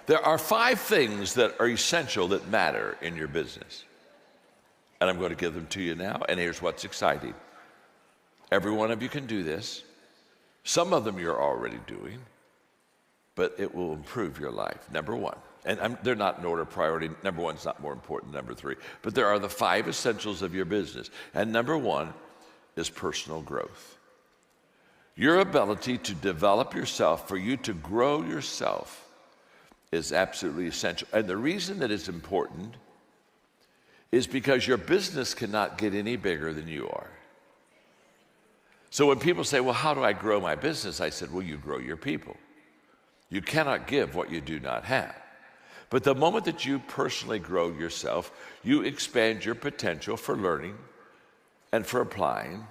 There are 5 things that are essential that matter in your business. And I'm going to give them to you now. And here's what's exciting. Every one of you can do this. Some of them you're already doing, but it will improve your life. Number 1, and they're not in order of priority. Number 1 is not more important than number 3, but there are the 5 essentials of your business. And number 1 is personal growth. Your ability to develop yourself, for you to grow yourself, is absolutely essential. And the reason that it's important is because your business cannot get any bigger than you are. So when people say, well, how do I grow my business? I said, well, you grow your people. You cannot give what you do not have. But the moment that you personally grow yourself, you expand your potential for learning and for applying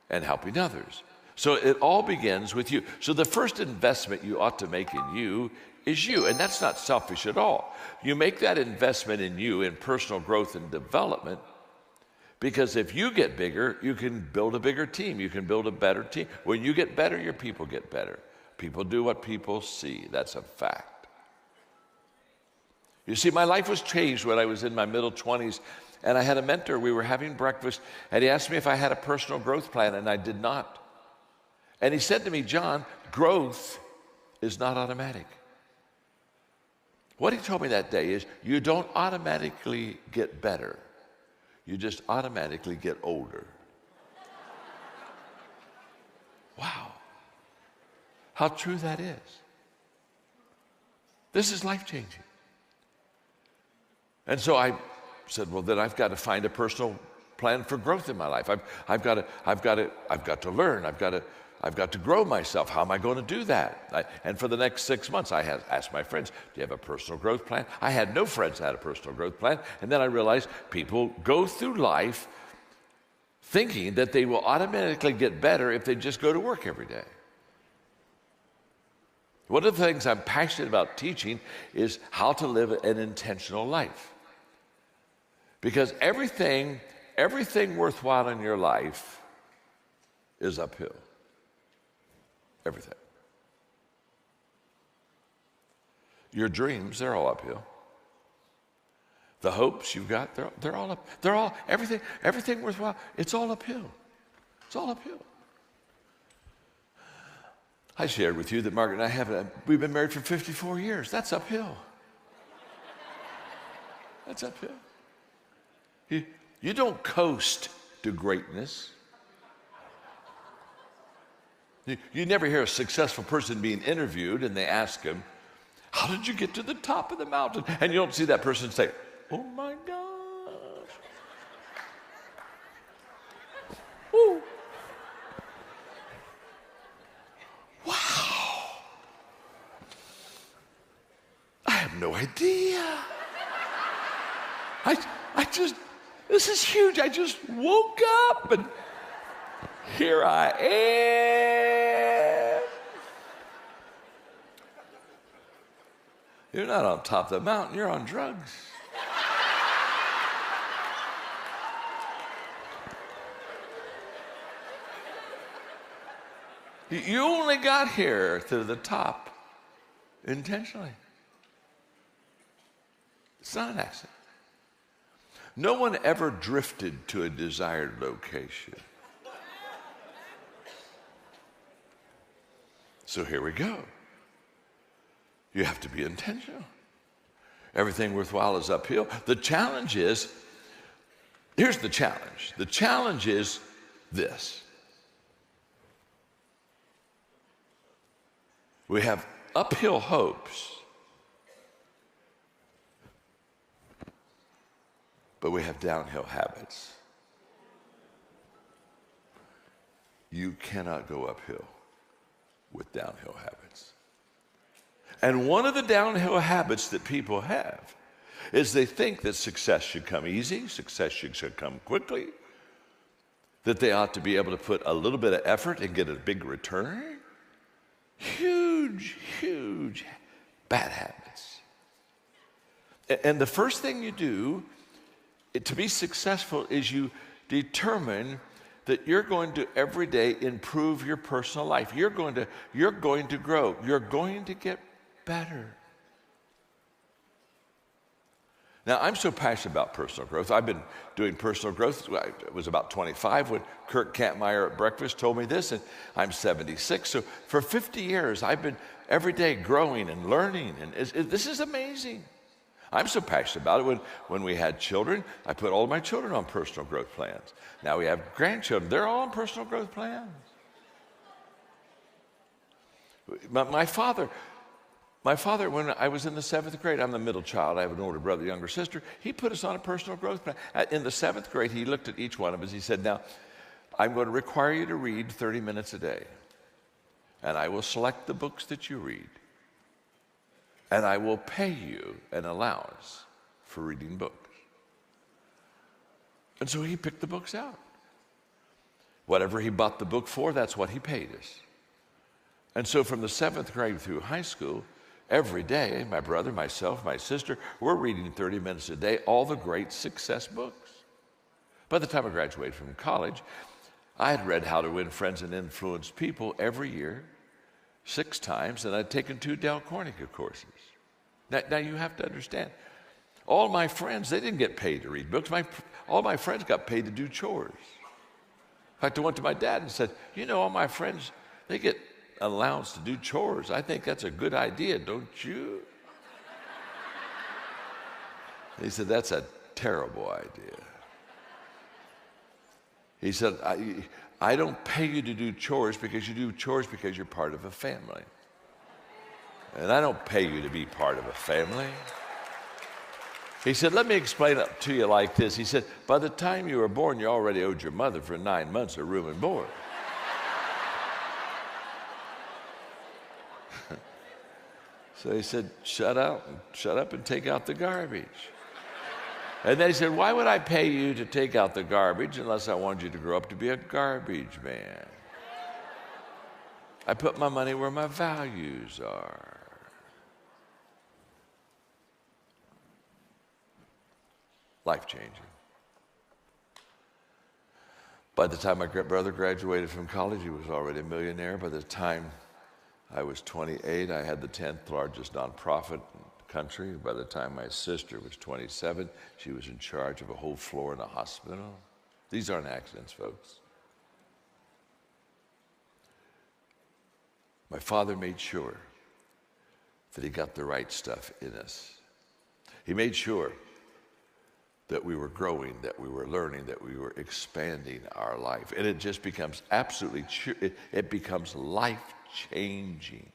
and helping others. So it all begins with you. So the first investment you ought to make in you is you, and that's not selfish at all. You make that investment in you, in personal growth and development, because if you get bigger, you can build a bigger team. You can build a better team. When you get better, your people get better. People do what people see. That's a fact. You see, my life was changed when I was in my middle 20s, and I had a mentor. We were having breakfast, and he asked me if I had a personal growth plan, and I did not. And he said to me, John, growth is not automatic. What he told me that day is, you don't automatically get better. You just automatically get older. Wow. How true that is. This is life-changing. And so I said, well, then I've got to find a personal plan for growth in my life. I've got to learn. I've got to grow myself. How am I going to do that? And for the next 6 months, I had asked my friends, do you have a personal growth plan? I had no friends that had a personal growth plan. And then I realized people go through life thinking that they will automatically get better if they just go to work every day. One of the things I'm passionate about teaching is how to live an intentional life. Because everything worthwhile in your life is uphill. Everything. Your dreams, they're all uphill. The hopes you've got, they're all up. Everything worthwhile, it's all uphill. It's all uphill. I shared with you that Margaret and I we've been married for 54 years. That's uphill. That's uphill. You don't coast to greatness. You never hear a successful person being interviewed and they ask him, how did you get to the top of the mountain? And you don't see that person say, oh my gosh. Ooh. Wow. I have no idea. This is huge. I just woke up and here I am. You're not on top of the mountain, you're on drugs. You only got here to the top intentionally. It's not an accident. No one ever drifted to a desired location. So here we go. You have to be intentional. Everything worthwhile is uphill. The challenge is, here's the challenge. The challenge is this. We have uphill hopes, but we have downhill habits. You cannot go uphill with downhill habits. And one of the downhill habits that people have is they think that success should come easy, success should come quickly, that they ought to be able to put a little bit of effort and get a big return. Huge, huge bad habits. And the first thing you do to be successful is you determine that you're going to every day improve your personal life. You're going to grow. You're going to get better. Now, I'm so passionate about personal growth. I've been doing personal growth. I was about 25 when Kirk Campmeyer at breakfast told me this, and I'm 76. So for 50 years, I've been every day growing and learning, and this is amazing. I'm so passionate about it. When we had children, I put all of my children on personal growth plans. Now we have grandchildren. They're all on personal growth plans. My father, when I was in the 7th grade, I'm the middle child. I have an older brother, younger sister. He put us on a personal growth plan. In the 7th grade, he looked at each one of us. He said, now, I'm going to require you to read 30 minutes a day. And I will select the books that you read. And I will pay you an allowance for reading books. And so he picked the books out. Whatever he bought the book for, that's what he paid us. And so from the 7th grade through high school, every day, my brother, myself, my sister, we're reading 30 minutes a day, all the great success books. By the time I graduated from college, I had read How to Win Friends and Influence People every year, 6 times, and I'd taken 2 Dale Carnegie courses. Now you have to understand, all my friends, they didn't get paid to read books. All my friends got paid to do chores. In fact, I went to my dad and said, you know, all my friends, they get allowance to do chores. I think that's a good idea, don't you? He said, that's a terrible idea. He said, I don't pay you to do chores because you do chores because you're part of a family. And I don't pay you to be part of a family. He said, let me explain it to you like this. He said, by the time you were born, you already owed your mother for 9 months of room and board. So he said, shut up and take out the garbage. And then he said, why would I pay you to take out the garbage unless I wanted you to grow up to be a garbage man? I put my money where my values are. Life-changing. By the time my brother graduated from college, he was already a millionaire. By the time I was 28, I had the 10th largest nonprofit in the country. By the time my sister was 27, she was in charge of a whole floor in a hospital. These aren't accidents, folks. My father made sure that he got the right stuff in us. He made sure that we were growing, that we were learning, that we were expanding our life. And it just becomes it becomes life-changing.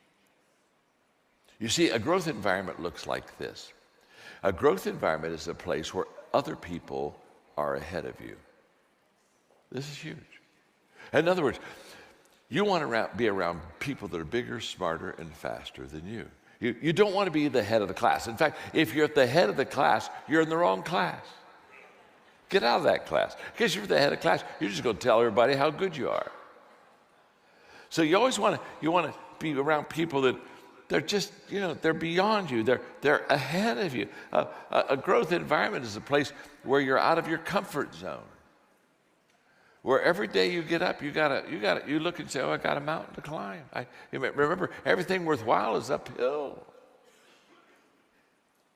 You see, a growth environment looks like this. A growth environment is a place where other people are ahead of you. This is huge. In other words, you want to be around people that are bigger, smarter, and faster than you. You don't want to be the head of the class. In fact, if you're at the head of the class, you're in the wrong class. Get out of that class. Because you're the head of the class, you're just going to tell everybody how good you are. So you always want to be around people that they're just, they're beyond you. They're ahead of you. A growth environment is a place where you're out of your comfort zone. Where every day you get up, you look and say, oh, I got a mountain to climb. Remember, everything worthwhile is uphill.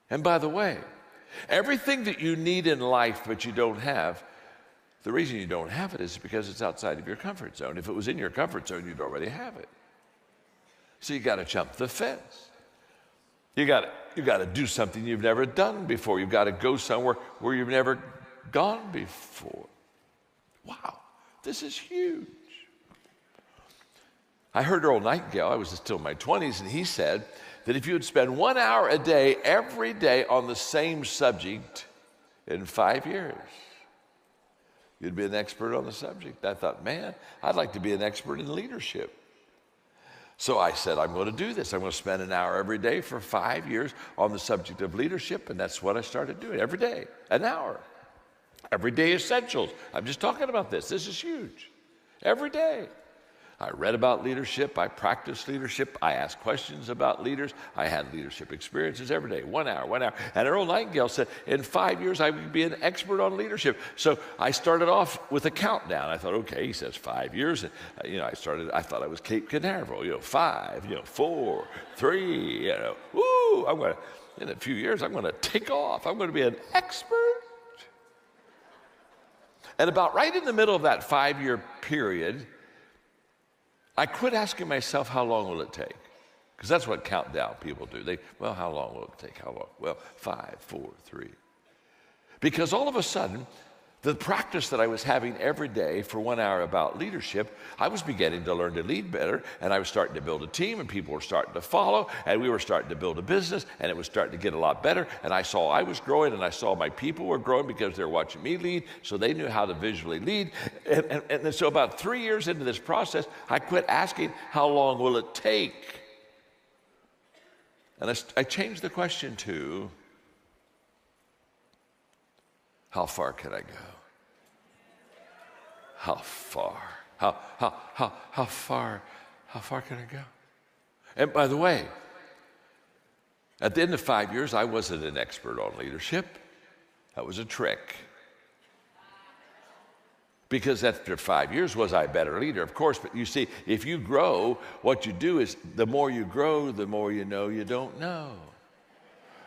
And by the way, everything that you need in life but you don't have, the reason you don't have it is because it's outside of your comfort zone. If it was in your comfort zone, you'd already have it. So you got to jump the fence. You got to do something you've never done before. You've got to go somewhere where you've never gone before. Wow, this is huge. I heard Earl Nightingale, I was still in my 20s, and he said that if you would spend 1 hour a day, every day, on the same subject in 5 years, you'd be an expert on the subject. I thought, man, I'd like to be an expert in leadership. So I said, I'm going to do this. I'm going to spend an hour every day for 5 years on the subject of leadership, and that's what I started doing every day, an hour. Everyday essentials. I'm just talking about this. This is huge. Every day. I read about leadership. I practiced leadership. I asked questions about leaders. I had leadership experiences every day. 1 hour. And Earl Nightingale said, in 5 years, I would be an expert on leadership. So I started off with a countdown. I thought, okay, he says 5 years. And, I thought I was Cape Canaveral. 5, 4, 3, woo, in a few years, I'm going to take off. I'm going to be an expert. And about right in the middle of that 5-year period, I quit asking myself, how long will it take? Because that's what countdown people do. How long will it take? How long? Well, 5, 4, 3. Because all of a sudden, the practice that I was having every day for 1 hour about leadership, I was beginning to learn to lead better, and I was starting to build a team, and people were starting to follow, and we were starting to build a business, and it was starting to get a lot better, and I saw I was growing, and I saw my people were growing because they were watching me lead, so they knew how to visually lead. And so about 3 years into this process, I quit asking, how long will it take? And I changed the question to, how far can I go? How far? How far can I go? And by the way, at the end of 5 years, I wasn't an expert on leadership. That was a trick. Because after 5 years, was I a better leader? Of course, but you see, if you grow, what you do is the more you grow, the more you know you don't know.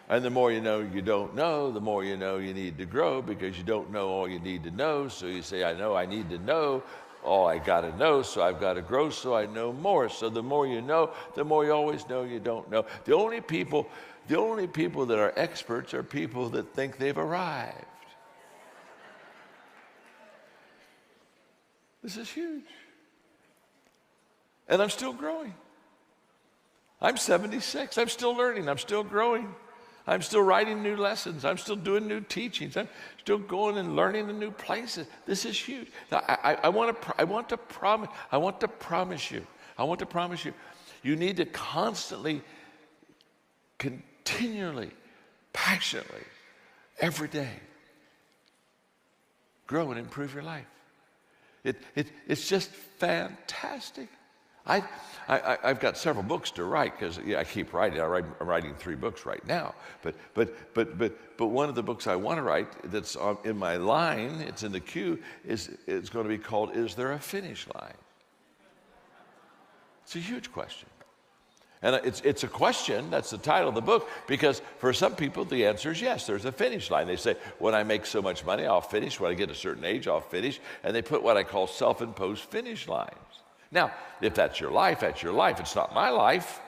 And the more you know you don't know, the more you know you need to grow, because you don't know all you need to know. So you say, I know I need to know all I got to know, so I've got to grow so I know more. So the more you know, the more you always know you don't know. The only people that are experts are people that think they've arrived. This is huge. And I'm still growing. I'm 76. I'm still learning. I'm still growing. I'm still writing new lessons. I'm still doing new teachings. I'm still going and learning in new places. This is huge. Now, I want to promise you. You need to constantly, continually, passionately, every day, grow and improve your life. It's just fantastic. I've got several books to write because I keep writing. I'm writing 3 books right now. But one of the books I want to write that's in my line, it's in the queue, it's going to be called "Is There a Finish Line?" It's a huge question, and it's a question. That's the title of the book, because for some people the answer is yes. There's a finish line. They say, when I make so much money, I'll finish. When I get a certain age, I'll finish. And they put what I call self-imposed finish lines. Now, if that's your life, that's your life. It's not my life.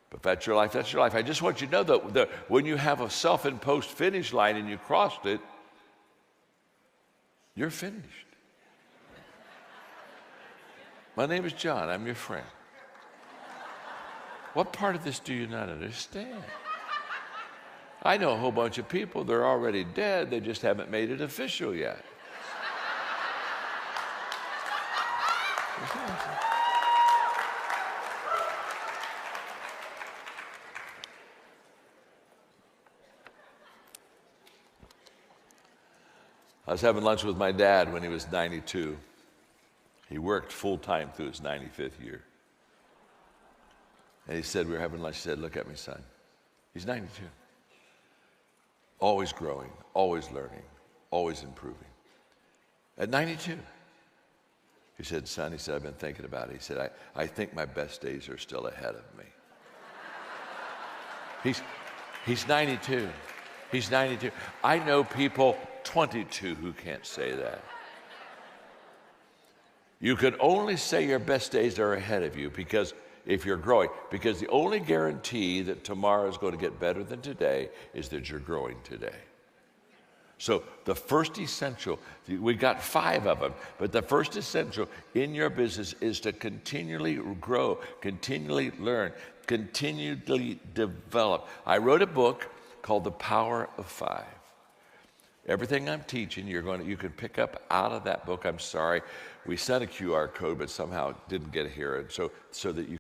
But if that's your life, that's your life. I just want you to know that when you have a self-imposed finish line and you crossed it, you're finished. My name is John. I'm your friend. What part of this do you not understand? I know a whole bunch of people, they're already dead. They just haven't made it official yet. I was having lunch with my dad when he was 92. He worked full-time through his 95th year. And he said, we were having lunch, he said, look at me, son. He's 92. Always growing, always learning, always improving. At 92. He said, son, I've been thinking about it. He said, I think my best days are still ahead of me. He's 92. He's 92. I know people 22 who can't say that. You can only say your best days are ahead of you because if you're growing, because the only guarantee that tomorrow is going to get better than today is that you're growing today. So the first essential, we got 5 of them, but the first essential in your business is to continually grow, continually learn, continually develop. I wrote a book called The Power of 5. Everything I'm teaching, you can pick up out of that book. I'm sorry, we sent a QR code, but somehow it didn't get here, and so that you